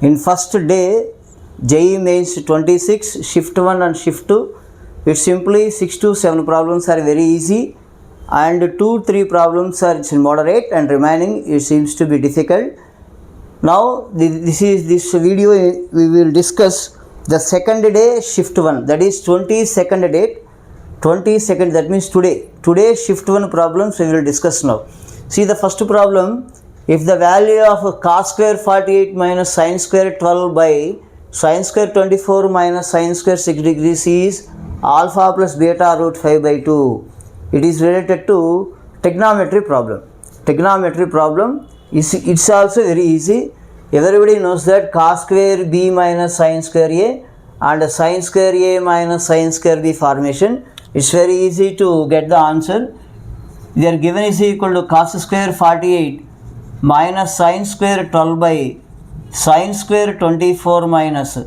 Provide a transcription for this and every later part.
In first day, JEE Mains 26, shift 1 and shift 2, it's simply 6 to 7 problems are very easy, and 2-3 problems are moderate, and remaining it seems to be difficult. Now this video we will discuss the second day shift 1, that is 22nd date, 22nd, that means today shift 1 problems we will discuss now. See the first problem. If the value of cos square 48 minus sin square 12 by sin square 24 minus sin square 6 degrees is alpha plus beta root 5 by 2, it is related to trigonometry problem. Trigonometry problem is, it's also very easy. Everybody knows that cos square b minus sin square a and sin square a minus sin square b formation. It's very easy to get the answer. They are given is equal to cos square 48 minus sin square 12 by sin square 24 minus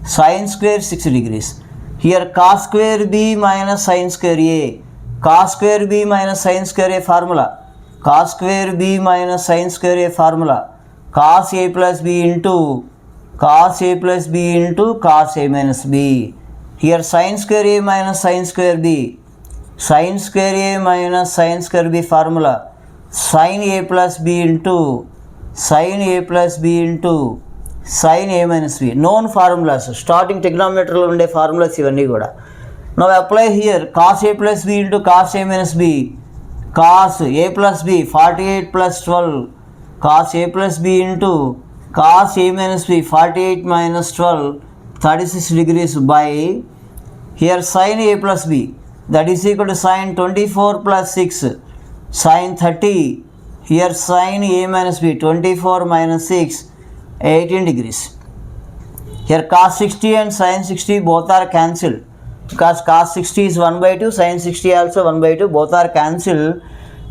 sin square 6 degrees. Here cos square b minus sin square a, cos square b minus sin square a formula, cos square b minus sin square a formula, cos a plus b into cos a plus b into cos a minus b. Here sin square a minus sin square b, sin square a minus sin square b formula, sin a plus b into sin a plus b into sin a minus b. Known formulas, starting trigonometry lo unde formulas ivanni kuda. Now apply here cos a plus b into cos a minus b, cos a plus b 48 plus 12, cos a plus b into cos a minus b 48 minus 12 36 degrees by here sin a plus b, that is equal to sin 24 plus 6 sin 30, here sin a minus b 24 minus 6 18 degrees. Here cos 60 and sin 60 both are cancelled, because cos 60 is 1 by 2, sin 60 also 1 by 2, both are cancelled.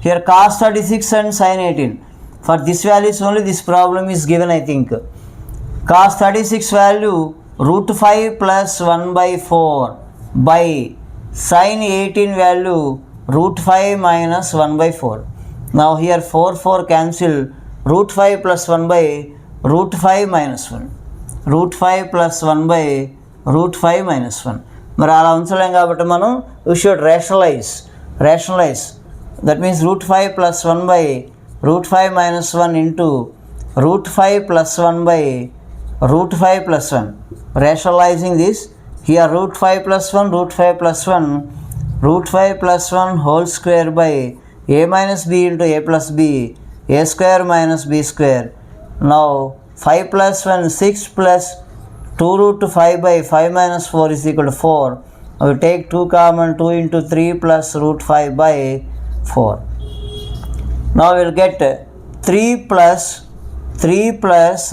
Here cos 36 and sin 18. For this values only this problem is given, I think. Cos 36 value root 5 plus 1 by 4 by sin 18 value root 5 minus 1 by 4. Now here 4 cancel, root 5 plus 1 by root 5 minus 1. Root 5 plus 1 by root 5 minus 1. మరి అలా ఉంచలేం కాబట్టి మనం we should rationalize. That means root 5 plus 1 by root 5 minus 1 into root 5 plus 1 by root 5 plus 1. Rationalizing this, here root 5 plus 1, root 5 plus 1, root 5 plus 1 whole square by a minus b into a plus b, a square minus b square. Now 5 plus 1, 6 plus 2 root 5 by 5 minus 4 is equal to 4. We take 2 common, 2 into 3 plus root 5 by 4. Now we will get 3 plus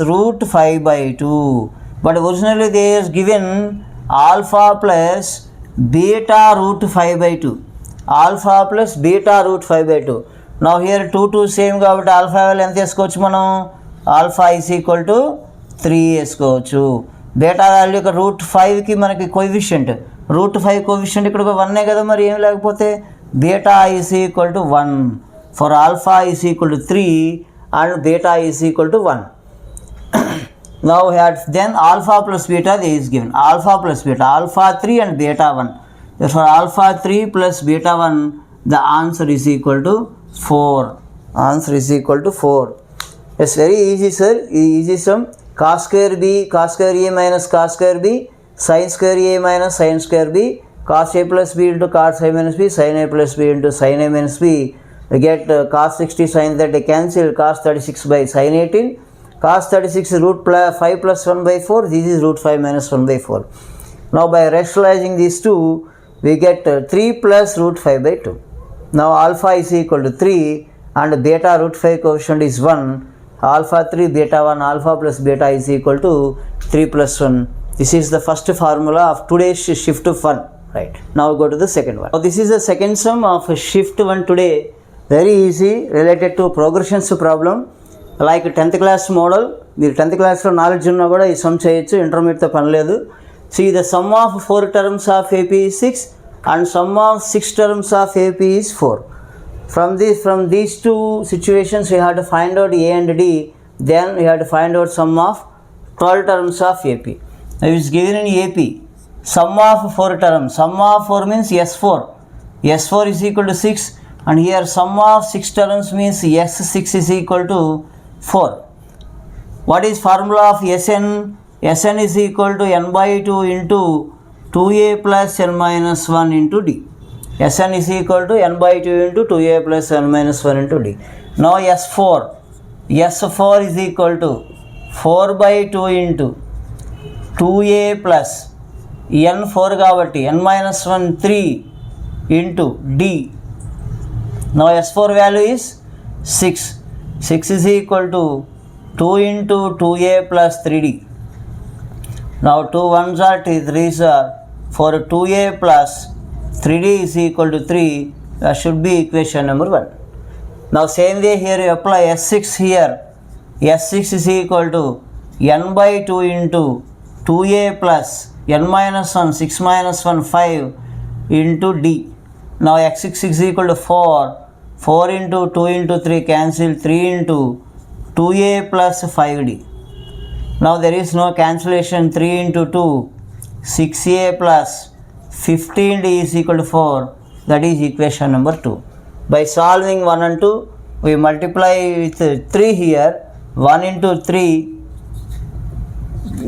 root 5 by 2. But originally they is given alpha plus beta root 5 by 2. Alpha plus beta root 5 by 2. Now here 2 same కాబట్టి alpha value ఎంత వేసుకోవచ్చు మనం? Alpha is equal to 3 వేసుకోవచ్చు. బేటా value యొక్క route 5కి మనకి coefficient, route 5 coefficient ఇక్కడ 1 కదా, మరి ఏం లేకపోతే beta is equal to 1. For alpha is equal to 3 and beta is equal to 1. Now then alpha plus beta is given, alpha plus beta, alpha 3 and beta 1. Therefore alpha 3 plus beta 1, the answer is equal to 4. Answer is equal to 4. It's very easy, sir. Easy sum. Cos square b, cos square a minus cos square b, sin square a minus sin square b, cos a plus b into cos a minus b, sin a plus b into sin a minus b. We get cos 60 sin 30 cancel, cos 36 by sin 18, cos 36 root 5 plus 1 by 4, this is root 5 minus 1 by 4. Now by rationalizing these two, we get 3 plus root 5 by 2. Now alpha is equal to 3 and beta root 5 coefficient is 1. Alpha 3 beta 1, alpha plus beta is equal to 3 plus 1. This is the first formula of today's shift 1. Right. Now go to the second one. Now this is the second sum of shift 1 today. Very easy, related to progressions problem. Like 10th class model, మీరు 10th క్లాస్లో knowledge ఉన్నా కూడా ఈ some చేయొచ్చు, ఇంటర్మీడియట్తో పని లేదు. See the sum of 4 terms of AP is 6 and sum of 6 terms of AP is 4. From these two situations we have to find out A and D, then we have to find out sum of 12 terms of AP. Now it is given in AP. Sum of 4 terms. Sum of 4 means S4. S4 is equal to 6, and here sum of 6 terms means S6 is equal to 4. What is formula of Sn? Sn is equal to n by 2 into 2a plus n minus 1 into d. Sn is equal to n by 2 into 2a plus n minus 1 into d. Now S4. S4 is equal to 4 by 2 into 2a plus n 4 కాబట్టి n minus 1 3 into d. Now S4 value is 6. 6 is equal to 2 into 2a plus 3d. Now 2 1s are 2, 3s are 4. 2a plus 3d is equal to 3. That should be equation number 1. Now same way here you apply S6 here. S6 is equal to n by 2 into 2a plus n minus 1 6 minus 1 5 into d. Now x6 is equal to 4. 4 into 2 into 3 cancel. 3 into 2a plus 5d. Now there is no cancellation. 3 into 2 6a plus 15d is equal to 4. That is equation number 2. By solving 1 and 2, we multiply with 3 here. 1 into 3,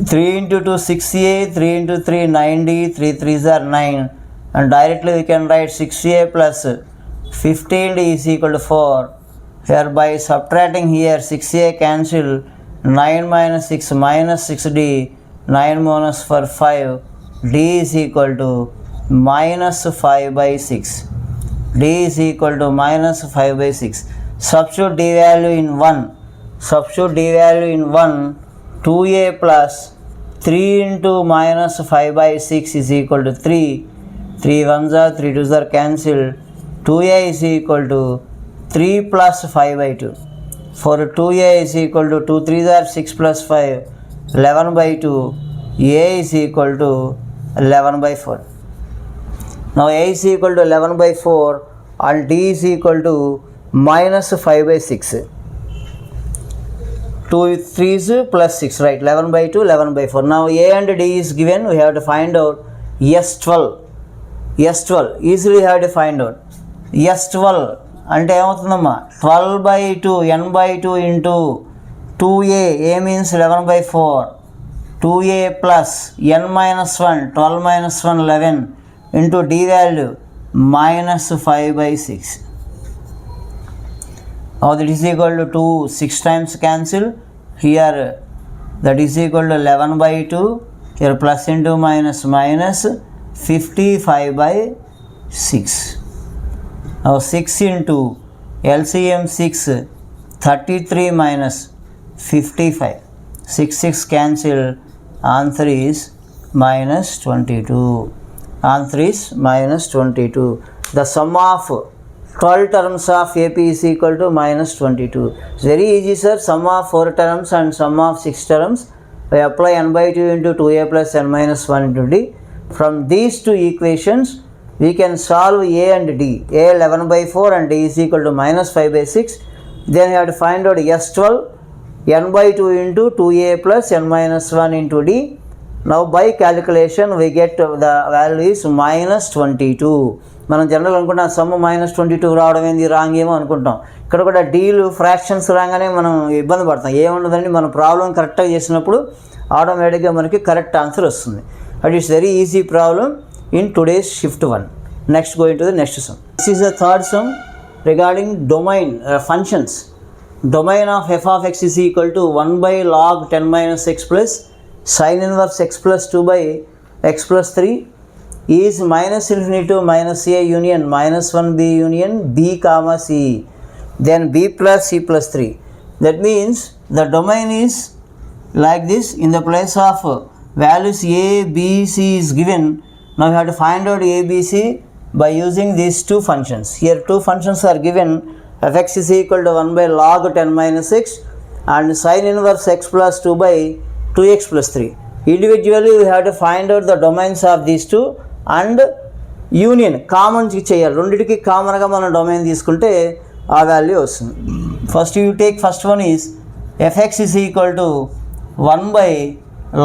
3 into 2 6a, 3 into 3 9d, 3 3s are 9, and directly we can write 6a plus 15d is equal to 4. Here by subtracting here 6a cancel, 9 minus 6 minus 6d, 9 minus 4 5, d is equal to minus 5 by 6. d is equal to minus 5 by 6. Substitute d value in 1. Substitute d value in 1. 2a plus 3 into minus 5 by 6 is equal to 3. 3 1s are 3 2s are cancelled. 2a is equal to 3 plus 5 by 2. For 2a is equal to 2 3s are 6 plus 5, 11 by 2. a is equal to 11 by 4. Now a is equal to 11 by 4 and d is equal to minus 5 by 6. 2 3s plus 6, right? 11 by 2, 11 by 4. Now a and d is given. We have to find out S12. S12 easily have to find out. S12 అంటే ఏమవుతుందమ్మా 12 by 2 n by 2 into 2a. a means 11 by 4. 2a plus n minus 1, 12 minus 1 11 into d value minus 5 by 6. Now that is equal to 2, 6 times cancel. Here that is equal to 11 by 2. Here plus into minus minus 55 by 6. Now 6 into LCM 6, 33 minus 55. 6 6 cancel. Answer is minus 22. Answer is minus 22. The sum of 12 terms of AP is equal to minus 22. It's very easy, sir. Sum of 4 terms and sum of 6 terms. We apply n by 2 into 2a plus n minus 1 into d. From these two equations, we can solve a and d. a 11 by 4 and d is equal to minus 5 by 6. Then we have to find out S12, n by 2 into 2a plus n minus 1 into d. Now by calculation we get the value is minus 22. మనం general అనుకుంటాం some minus 22 రావడం ఏంది wrong ఏమో అనుకుంటాం. ఇక్కడ కూడా deal fractions రాగానే మనం ఇబ్బంది పడతాం. ఏముండదండి, మన ప్రాబ్లం కరెక్ట్గా చేసినప్పుడు ఆటోమేటిక్గా మనకి కరెక్ట్ ఆన్సర్ వస్తుంది. And it's very easy problem in today's shift 1. Next going to the next some. This is the third sum regarding domain functions. Domain of f of x is equal to 1 by log 10 minus x plus sin inverse x plus 2 by x plus 3 is minus infinity to minus a union minus 1 b union b comma c, then b plus c plus 3. That means the domain is like this. In the place of values a, b, c is given. Now we have to find out a, b, c by using these two functions. Here two functions are given. Fx is equal to 1 by log 10 minus x and sin inverse x plus 2 by 2x plus 3. Individually we have to find out the domains of these two and union common చేయాలి. రెండింటికి కామన్గా మనం domain తీసుకుంటే ఆ value వస్తుంది. First you take first one is fx is equal to 1 by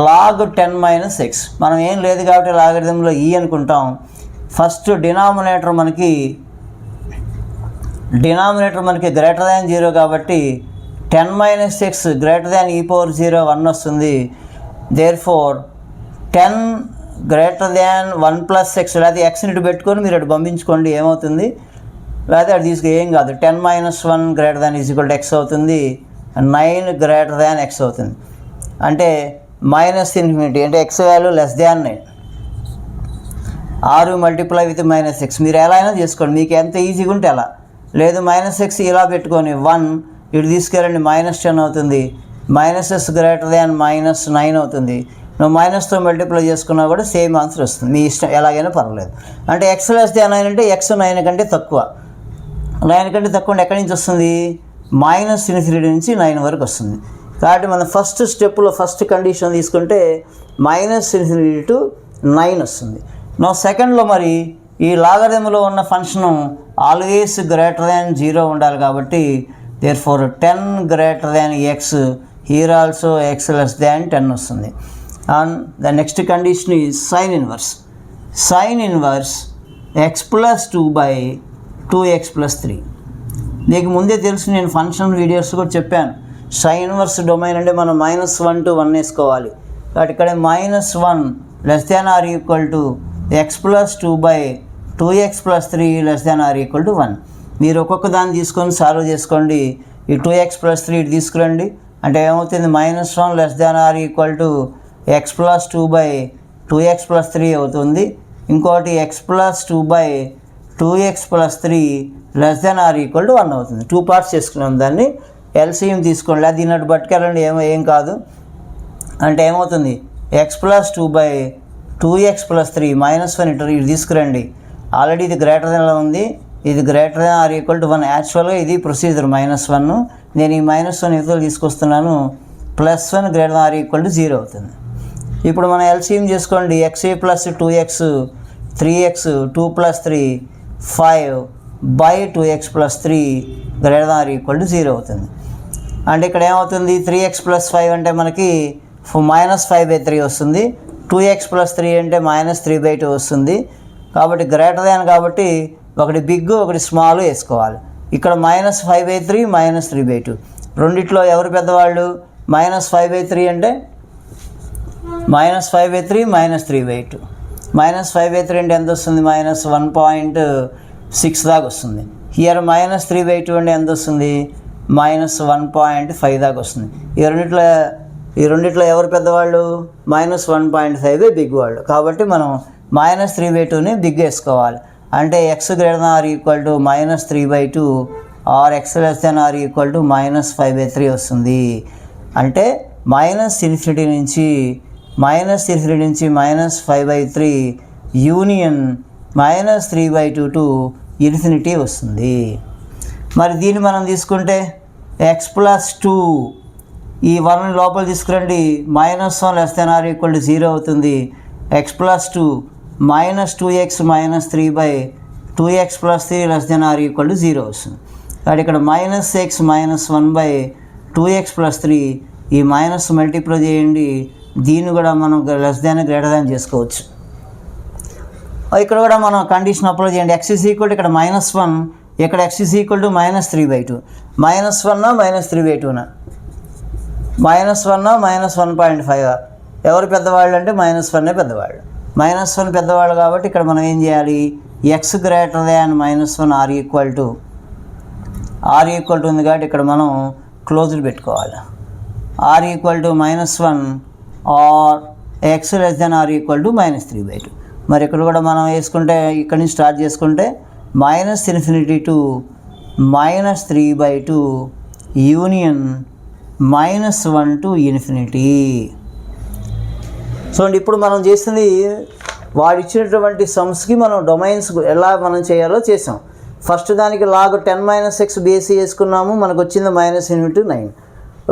log 10 minus x. మనం ఏం లేదు కాబట్టి లాగరిథంలో ఈ అనుకుంటాం. ఫస్ట్ డినామినేటర్ మనకి గ్రేటర్ దాన్ 0 కాబట్టి 10 minus x greater than e power 0 1 వస్తుంది. Therefore 10 greater than 1 plus x, లేకపోతే ఎక్స్ని ఇటు పెట్టుకొని మీరు అటు పంపించుకోండి ఏమవుతుంది, లేకపోతే అటు తీసుకు ఏం కాదు. 10 minus 1 greater than equal to X అవుతుంది. 9 గ్రేటర్ దాన్ ఎక్స్ అవుతుంది. అంటే మైనస్ ఇన్ఫినిటీ అంటే X value less than 9. 6 multiply with minus X. మీరు ఎలా అయినా చేసుకోండి, మీకు ఎంత ఈజీగా ఉంటే అలా. లేదు మైనస్ ఎక్స్ ఇలా పెట్టుకొని 1 ఇటు తీసుకెళ్ళండి మైనస్ 10 అవుతుంది. మైనస్ ఎక్స్ గ్రేటర్ దాన్ మైనస్ 9 అవుతుంది. నువ్వు మైనస్తో మల్టిప్లై చేసుకున్నా కూడా సేమ్ ఆన్సర్ వస్తుంది. మీ ఇష్టం ఎలాగైనా పర్వాలేదు. అంటే ఎక్స్ లెస్ దాన్ 9 అంటే ఎక్స్ 9 కంటే తక్కువ. 9 కంటే తక్కువ అంటే ఎక్కడి నుంచి వస్తుంది, మైనస్ ఇన్ఫినిటీ నుంచి 9 వరకు వస్తుంది. కాబట్టి మనం ఫస్ట్ స్టెప్లో ఫస్ట్ కండిషన్ తీసుకుంటే మైనస్ ఇన్ఫినిటీ టు 9 వస్తుంది. నా సెకండ్లో మరి ఈ లాగరిథంలో ఉన్న ఫంక్షను ఆల్వేస్ గ్రేటర్ దాన్ 0 ఉండాలి కాబట్టి therefore 10 greater than x, here also x less than 10 వస్తుంది. And the next condition is sine inverse. Sine inverse x plus 2/2x plus 3. నీకు ముందే తెలుసు, నేను ఫంక్షన్ వీడియోస్ కూడా చెప్పాను. సైన్ ఇన్వర్స్ డొమైన్ అంటే మనం -1 to 1 వేసుకోవాలి. కాబట్టి ఇక్కడ -1 less than or equal to X plus 2/2x plus 3 less than or equal to 1. మీరు ఒక్కొక్క దాన్ని తీసుకొని సాల్వ్ చేసుకోండి. ఈ 2x ప్లస్ 3 ఇటు తీసుకురండి. అంటే ఏమవుతుంది, -1 less than or equal to X plus 2/2x plus 3 అవుతుంది. ఇంకోటి X plus 2/2x plus 3 less than or equal to 1 అవుతుంది. 2 పార్ట్స్ చేసుకున్నాం. దాన్ని ఎల్సిఎం తీసుకోండి, అది దీన్ని పట్టుకెళ్ళండి, ఏం కాదు. అంటే ఏమవుతుంది, ఎక్స్ ప్లస్ 2/2x ప్లస్ 3 -1 ఇటు తీసుకురండి. ఆల్రెడీ ఇది గ్రేటర్ దాన్లో ఉంది, ఇది greater than or equal to 1. యాక్చువల్గా ఇది ప్రొసీజర్ -1. నేను ఈ -1 ఇవతలు తీసుకొస్తున్నాను. +1 greater than or equal to 0 అవుతుంది. ఇప్పుడు మనం ఎల్సిఎం చేసుకోండి. X plus 2x 3x 2 plus 3 5/2x plus 3 greater than or equal to 0 అవుతుంది. అంటే ఇక్కడ ఏమవుతుంది, 3x ప్లస్ 5 అంటే మనకి -5/3 వస్తుంది. 2x ప్లస్ 3 అంటే -3/2 వస్తుంది. కాబట్టి గ్రేటర్ దాన్ కాబట్టి ఒకటి బిగ్ ఒకటి స్మాల్ వేసుకోవాలి. ఇక్కడ -5/3 -3/2 రెండిట్లో ఎవరు పెద్దవాళ్ళు, -5/3 అంటే -5/3 -3/2. -5/3 అంటే ఎంత వస్తుంది, -1.6 దాకా వస్తుంది. హియర్ -3/2 అంటే ఎంత వస్తుంది, -1.5 దాకా వస్తుంది. ఈ రెండిట్లో ఎవరు పెద్దవాళ్ళు, -1.5 బిగ్ వాళ్ళు. కాబట్టి మనం -3/2ని బిగ్ వేసుకోవాలి. అంటే x greater than or equal to -3/2 or x less than or equal to -5/3 వస్తుంది. అంటే -∞ నుంచి -5/3 యూనియన్ -3/2 టు ఇన్ఫినిటీ వస్తుంది. మరి దీన్ని మనం తీసుకుంటే ఎక్స్ ప్లస్ 2 ఈ 1 లోపల తీసుకురండి. -1 less than or equal to 0 అవుతుంది. X plus 2 -2x -3/2x plus 3 less than or equal to 0 వస్తుంది. కాబట్టి ఇక్కడ -x -1/2x ప్లస్ 3 ఈ మైనస్ మల్టిప్లై చేయండి. దీన్ని కూడా మనం లెస్ దాన్ గ్రేటర్ దాన్ చేసుకోవచ్చు. ఇక్కడ కూడా మనం కండిషన్ అప్లై చేయండి. x ఈజ్ ఈక్వల్ టు ఇక్కడ -1, ఇక్కడ x ఈజ్ ఈక్వల్ టు -3/2. -1 -3/2 -1 -1.5 ఎవరు పెద్దవాళ్ళు అంటే -1 పెద్దవాళ్ళు. -1 పెద్దవాళ్ళు కాబట్టి ఇక్కడ మనం ఏం చేయాలి, x greater than -1 or equal to ఉంది కాబట్టి ఇక్కడ మనం క్లోజ్డ్ పెట్టుకోవాలి. Or equal to -1 or x less than or equal to -3/2. మరి ఇక్కడ కూడా మనం వేసుకుంటే ఇక్కడ నుంచి స్టార్ట్ చేసుకుంటే -∞ to -3/2 union -1 to infinity. So ఇప్పుడు మనం చేసింది వాడు ఇచ్చినటువంటి సమ్స్కి మనం డొమైన్స్ ఎలా మనం చేయాలో చేసాం. ఫస్ట్ దానికి లాగ్ 10 - x బేసి వేసుకున్నాము, మనకు వచ్చింది -∞ to 9.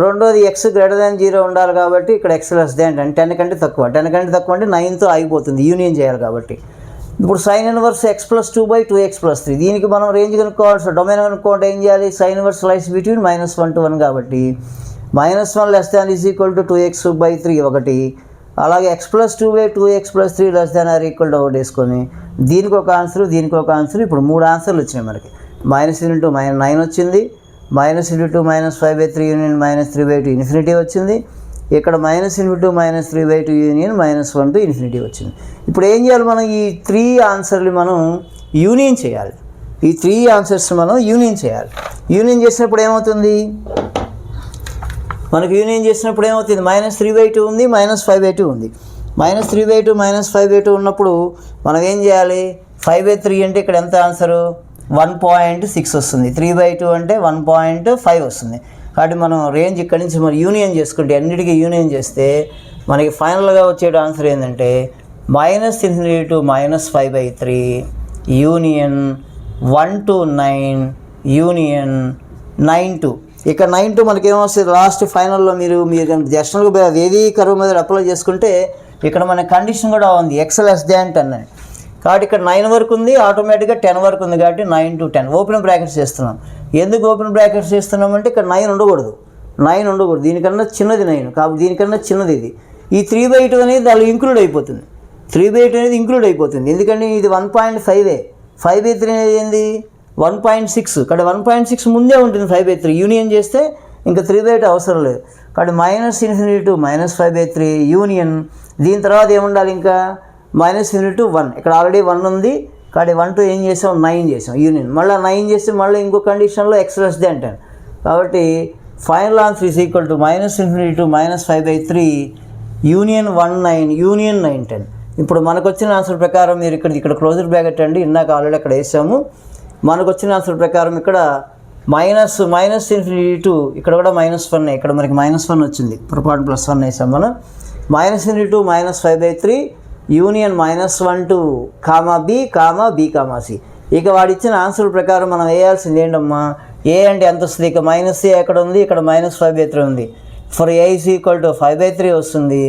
రెండోది ఎక్స్ గ్రేటర్ దాన్ 0 ఉండాలి కాబట్టి ఇక్కడ ఎక్స్ లెస్ దాన్ 10 కంటే తక్కువ. 10 కంటే తక్కువ అంటే 9తో ఆగిపోతుంది, యూనియన్ చేయాలి కాబట్టి. ఇప్పుడు sine inverse x plus 2/2x plus 3 దీనికి మనం రేంజ్ కనుక్కోవాలి. డొమైన్ కనుక్కోవాలంటే ఏం చేయాలి, sine inverse lies between -1 to 1 కాబట్టి -1 less than is equal to 2x/3 ఒకటి, అలాగే x+2/2x+3 less than or equal to ఒకటి వేసుకొని దీనికి ఒక ఆన్సర్, దీనికి ఒక ఆన్సర్. ఇప్పుడు 3 ఆన్సర్లు వచ్చినాయి మనకి. -9 వచ్చింది, -2 -5/3 యూనియన్ -3/2 ఇన్ఫినిటీ వచ్చింది. ఇక్కడ -2 -3/2 యూనియన్ -1 to ఇన్ఫినిటీ వచ్చింది. ఇప్పుడు ఏం చేయాలి, మనం ఈ 3 ఆన్సర్లు మనం యూనియన్ చేయాలి. ఈ 3 ఆన్సర్స్ మనం యూనియన్ చేయాలి. యూనియన్ చేసినప్పుడు ఏమవుతుంది, మనకు యూనియన్ చేసినప్పుడు ఏమవుతుంది, -3/2 ఉంది, -5/2 ఉంది. -3/2 -5/2 ఉన్నప్పుడు మనం ఏం చేయాలి, 5/3 అంటే ఇక్కడ ఎంత ఆన్సరు 1.6 వస్తుంది, 3/2 అంటే 1.5 వస్తుంది. కాబట్టి మనం రేంజ్ ఇక్కడి నుంచి మనం యూనియన్ చేసుకుంటే అన్నిటికీ యూనియన్ చేస్తే మనకి ఫైనల్గా వచ్చే ఆన్సర్ ఏంటంటే -∞ to -5/3 union 1 to 9 union 9 to. ఇక్కడ 9 to మనకి ఏమొస్తుంది లాస్ట్ ఫైనల్లో మీరు జనరల్గా ఏది కర్వ్ మీద అప్లై చేసుకుంటే ఇక్కడ మన కండిషన్ కూడా ఉంది x<10 అని. కాబట్టి ఇక్కడ 9 వరకు ఉంది, ఆటోమేటిక్గా 10 వరకు ఉంది. కాబట్టి 9 to 10 ఓపెన్ బ్రాకెట్స్ చేస్తున్నాం. ఎందుకు ఓపెన్ బ్రాకెట్స్ చేస్తున్నామంటే ఇక్కడ 9 ఉండకూడదు, దీనికన్నా చిన్నది 9, కాబట్టి దీనికన్నా చిన్నది ఇది. ఈ 3/2 అనేది దానిలో ఇంక్లూడ్ అయిపోతుంది, 3/2 అనేది ఇంక్లూడ్ అయిపోతుంది. ఎందుకంటే ఇది 1.5, 5/3 అనేది ఏంది 1.6, ఇక్కడ 1.6 ముందే ఉంటుంది 5/3. యూనియన్ చేస్తే ఇంకా 3/2 అవసరం లేదు. కాబట్టి -∞ to -5/3 యూనియన్, దీని తర్వాత ఏముండాలి ఇంకా -∞ to 1, ఇక్కడ ఆల్రెడీ 1 ఉంది. కాబట్టి 1 to ఏం చేసాం 9 చేసాం యూనియన్, మళ్ళీ 9 చేస్తే మళ్ళీ ఇంకో కండిషన్లో x<10. కాబట్టి final answer is equal to -∞ to -5/3 union 1 9 union 9 10. ఇప్పుడు మనకు వచ్చిన ఆన్సర్ ప్రకారం మీరు ఇక్కడ క్లోజర్ బ్రాకెట్ అండి, ఇందాక ఆల్రెడీ అక్కడ వేసాము. మనకు వచ్చిన ఆన్సర్ ప్రకారం ఇక్కడ -∞ to ఇక్కడ కూడా -1, ఇక్కడ మనకి -1 వచ్చింది, పొరపాటు +1 వేసాం మనం. -∞ to -5/3 union -1 to B, B, C. ఇక వాడిచ్చిన ఆన్సర్ ప్రకారం మనం వేయాల్సింది ఏంటమ్మా, ఏ అంటే ఎంత వస్తుంది, ఇక -a ఎక్కడ ఉంది, ఇక్కడ -5/3 ఉంది. For a is equal to 5/3 వస్తుంది.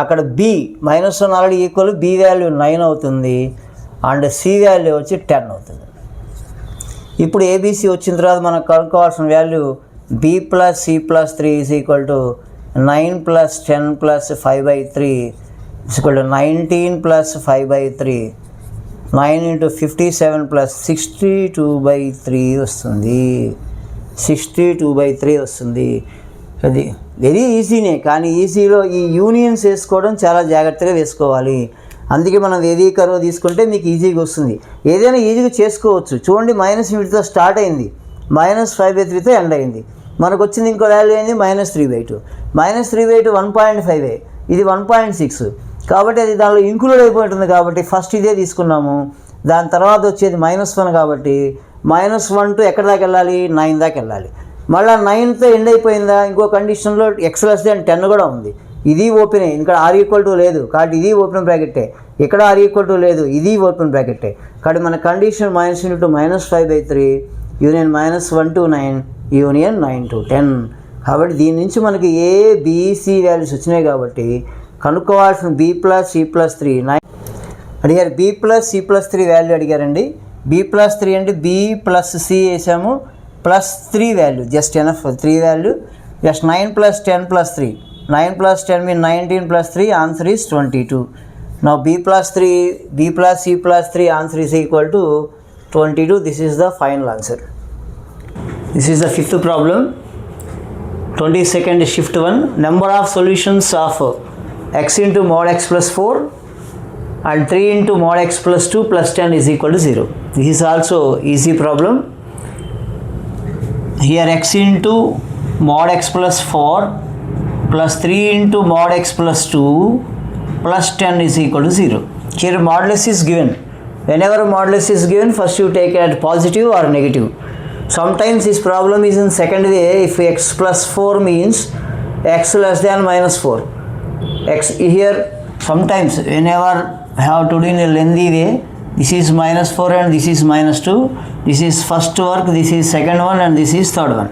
అక్కడ b -1 already equal, b value 9 అవుతుంది, అండ్ c వాల్యూ వచ్చి 10 అవుతుంది. ఇప్పుడు ఏబిసి వచ్చిన తర్వాత మనం కనుక్కోవాల్సిన value b+c+3 is equal to 9 + 10 + 5/3 is equal to 19 + 5/3, 9 × 57 + 62/3 వస్తుంది, 62/3 వస్తుంది. అది వెరీ ఈజీనే, కానీ ఈజీలో ఈ యూనియన్స్ వేసుకోవడం చాలా జాగ్రత్తగా వేసుకోవాలి. అందుకే మనం ఏది కర్వ్ తీసుకుంటే మీకు ఈజీగా వస్తుంది, ఏదైనా ఈజీగా చేసుకోవచ్చు. చూడండి -∞తో స్టార్ట్ అయింది, -5/3తో ఎండ్ అయింది. మనకు వచ్చింది ఇంకో వాల్యూ అయింది -3/2. -3/2 1.5, ఇది 1.6, కాబట్టి అది దానిలో ఇంక్లూడ్ అయిపోతుంది. కాబట్టి ఫస్ట్ ఇదే తీసుకున్నాము, దాని తర్వాత వచ్చేది -1 కాబట్టి -1 to ఎక్కడ దాకా వెళ్ళాలి 9 దాకా వెళ్ళాలి. మళ్ళీ 9తో ఎండ్ అయిపోయిందా, ఇంకో కండిషన్లో x<10 కూడా ఉంది, ఇది ఓపెన్ అయ్యింది. ఇక్కడ r లేదు కాబట్టి ఇది ఓపెన్ బ్రాకెట్టే, ఇక్కడ r లేదు ఇది ఓపెన్ బ్రాకెట్టే. కాబట్టి మన condition -∞ to -5/3 union -1 to 9 union 9 to 10. కాబట్టి దీని నుంచి మనకి ABC వాల్యూస్ వచ్చినాయి. కాబట్టి కనుక్కోవాల్సిన b+c+3 అడిగారు, b+c+3 వాల్యూ అడిగారండి. b+3 అంటే b+c వేసాము, +3 value just enough 3 value, just 9 + 10 + 3, 9 + 10 means 19 + 3, answer is 22. Now b+c+3 answer is equal to 22. This is the final answer. This is the fifth problem, 22nd shift 1. Number of solutions of x into mod x plus 4 and 3 into mod x plus 2 plus 10 is equal to 0. This is also easy problem. Here x into mod x plus 4 plus 3 into mod x plus 2 plus 10 is equal to 0. Here modulus is given. Whenever modulus is given, first you take it positive or negative. Sometimes this problem is in second way. If x plus 4 means x less than -4. X here sometimes whenever have to do in a lengthy way, this is -4 and this is -2. This is first work, this is second one and this is third one.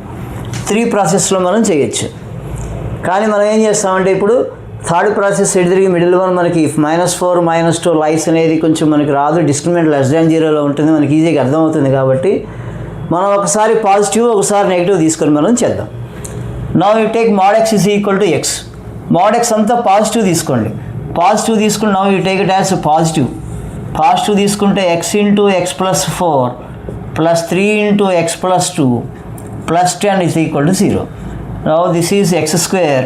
3 ప్రాసెస్లో మనం చేయొచ్చు. కానీ మనం ఏం చేస్తామంటే ఇప్పుడు third process ఎదురు middle one మనకి -4 -2 లైస్ అనేది కొంచెం మనకి రాదు, డిస్క్రిమినెంట్ <0 ఉంటుంది, మనకి ఈజీగా అర్థమవుతుంది. కాబట్టి మనం ఒకసారి పాజిటివ్ ఒకసారి నెగిటివ్ తీసుకొని మనం చేద్దాం. Now you take mod x is equal to x. Mod x అంతా పాజిటివ్ తీసుకోండి. పాజిటివ్ తీసుకుని now you take it as a positive. Positive తీసుకుంటే x into x plus 4 plus 3 into x plus 2 plus 10 is equal to 0. Now this is x square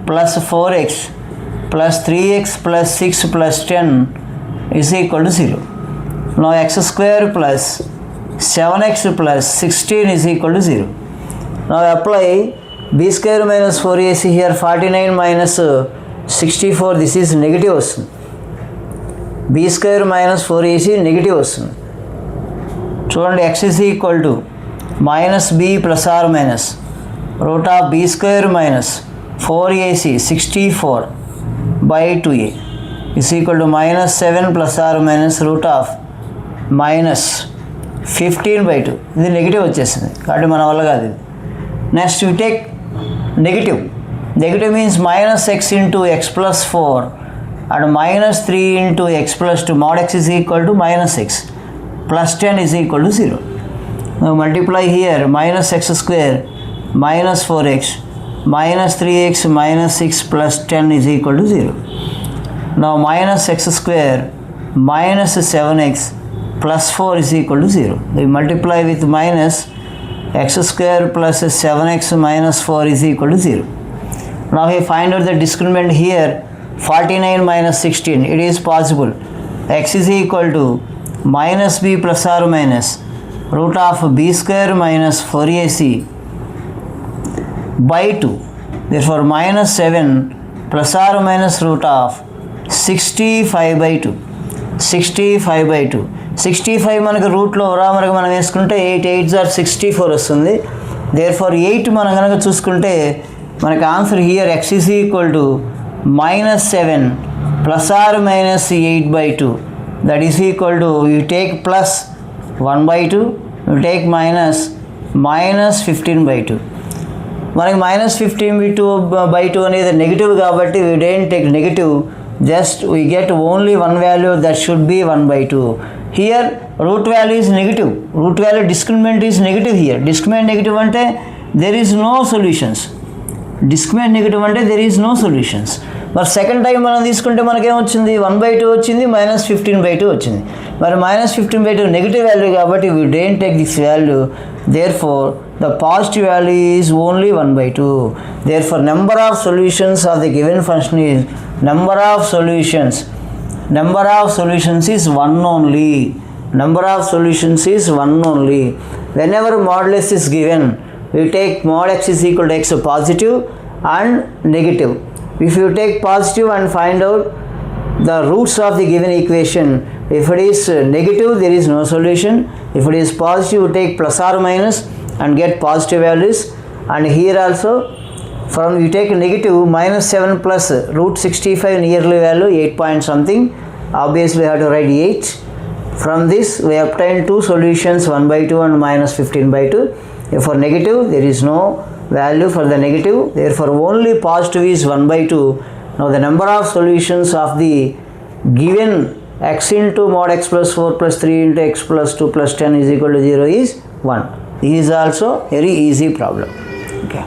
plus 4x plus 3x plus 6 plus 10 is equal to 0. Now x square plus 7x plus 16 is equal to 0. Now apply b square minus 4ac here, 49 minus 64, this is negative వస్తుంది. b square minus 4ac negative వస్తుంది. చూడండి x is equal to minus b plus or minus root of b square minus 4ac 64 by 2a is equal to minus 7 plus or minus root of minus 15 by 2. ఇది negative వచ్చేసింది కాబట్టి మన వల్ల కాదు ఇది. Next you take negative. Negative means minus X into X plus 4 and minus 3 into x plus 2. Mod x is equal to minus x plus 10 is equal to 0. Now multiply here minus x square minus 4x minus 3x minus 6 plus 10 is equal to 0. Now minus x square minus 7x plus 4 is equal to 0. We multiply with minus x square plus 7x minus 4 is equal to 0. Now we find out the discriminant here, 49 minus 16. It is possible x is equal to minus b plus or minus root of b square minus 4ac by 2. Therefore minus 7 plus or minus root of 65 by 2. 65 by 2. 65 మనకు రూట్లో మనకు మనం వేసుకుంటే 8 8s are 64 వస్తుంది. Therefore 8 మనం కనుక చూసుకుంటే మనకు answer here x is equal to minus 7 plus or minus 8 by 2. That is equal to, you take plus 1 by 2, you take minus 15 by 2. మనకి మైనస్ 15 by 2 అనేది నెగిటివ్ కాబట్టి we didn't take negative, just we get only one value, that should be 1 by 2. Here root value is negative, root value discriminant is negative here. Discriminant negative అంటే there is no solutions. Discriminant negative అంటే there is no solutions. మరి second time మనం తీసుకుంటే మనకేమొచ్చింది 1 by 2 వచ్చింది, minus 15 by 2 వచ్చింది. మరి minus 15 by 2 negative value కాబట్టి we didn't take this value. Therefore the positive value is only 1 by 2. Therefore number of solutions of the given function is number of solutions is 1 only. Number of solutions is 1 only. Whenever modulus is given, we take mod x is equal to x positive and negative. If you take positive and find out the roots of the given equation, if it is negative there is no solution. If it is positive you take plus or minus and get positive values. And here also from you take negative, minus 7 plus root 65 nearly value 8 point something, obviously we have to write 8. From this we obtain two solutions, 1 by 2 and minus 15 by 2. If for negative there is no value for the negative, therefore only positive is 1 by 2. Now the number of solutions of the given x into mod x plus 4 plus 3 into x plus 2 plus 10 is equal to 0 is 1. This is also very easy problem. Okay.